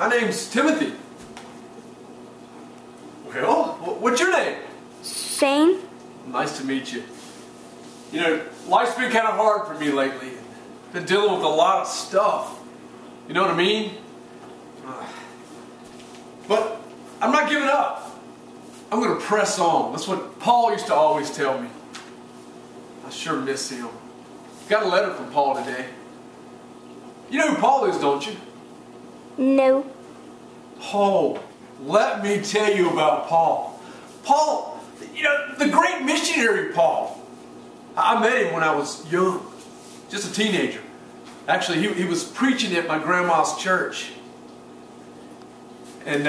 My name's Timothy. Well, what's your name? Shane. Nice to meet you. You know, life's been kind of hard for me lately. Been dealing with a lot of stuff. You know what I mean? But I'm not giving up. I'm going to press on. That's what Paul used to always tell me. I sure miss him. Got a letter from Paul today. You know who Paul is, don't you? No. Oh, let me tell you about Paul. Paul, you know, the great missionary Paul. I met him when I was young, just a teenager. Actually, he was preaching at my grandma's church. And,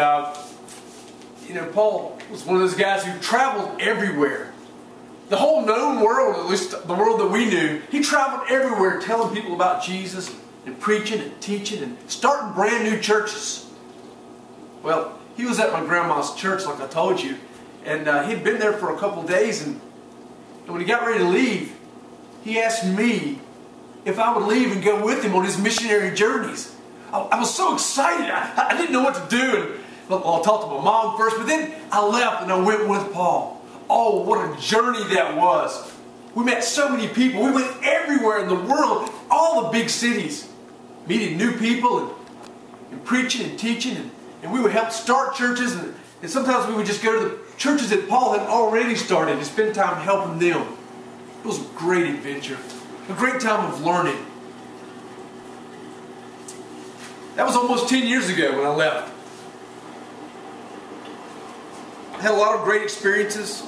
you know, Paul was one of those guys who traveled everywhere. The whole known world, at least the world that we knew, he traveled everywhere telling people about Jesus and preaching and teaching and starting brand new churches. Well, he was at my grandma's church, like I told you, and he'd been there for a couple days, and when he got ready to leave, he asked me if I would leave and go with him on his missionary journeys. I was so excited. I didn't know what to do. And, well, I talked to my mom first, but then I left and I went with Paul. Oh, what a journey that was. We met so many people. We went everywhere in the world, all the big cities, meeting new people and preaching and teaching. And we would help start churches. And sometimes we would just go to the churches that Paul had already started and spend time helping them. It was a great adventure. A great time of learning. That was almost 10 years ago when I left. I had a lot of great experiences.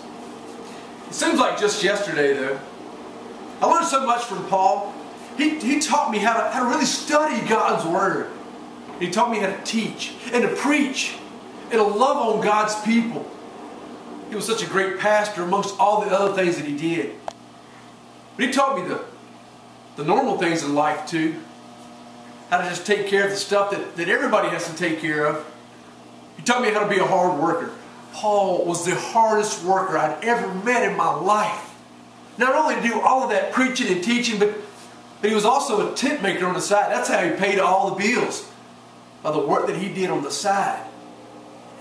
It seems like just yesterday, though. I learned so much from Paul. He taught me how to really study God's Word. He taught me how to teach and to preach and to love on God's people. He was such a great pastor amongst all the other things that he did. But he taught me the normal things in life too. How to just take care of the stuff that everybody has to take care of. He taught me how to be a hard worker. Paul was the hardest worker I'd ever met in my life. Not only to do all of that preaching and teaching, but he was also a tent maker on the side. That's how he paid all the bills, by the work that he did on the side.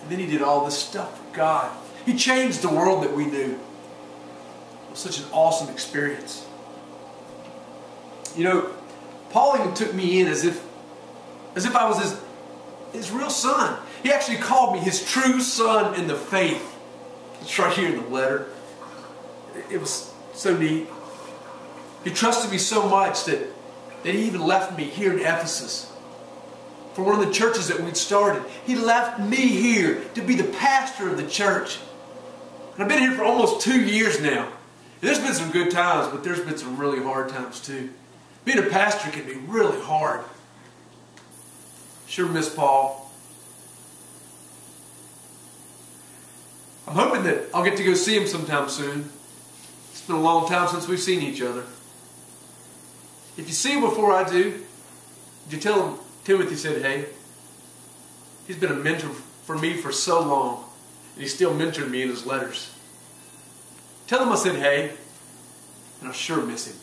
And then he did all this stuff for God. He changed the world that we knew. It was such an awesome experience. You know, Paul even took me in as if I was his real son. He actually called me his true son in the faith. It's right here in the letter. It was so neat. He trusted me so much that he even left me here in Ephesus for one of the churches that we'd started. He left me here to be the pastor of the church. And I've been here for almost 2 years now. And there's been some good times, but there's been some really hard times too. Being a pastor can be really hard. Sure miss Paul. I'm hoping that I'll get to go see him sometime soon. It's been a long time since we've seen each other. If you see him before I do, would you tell him Timothy said hey? He's been a mentor for me for so long, and he still mentored me in his letters. Tell him I said hey, and I sure miss him.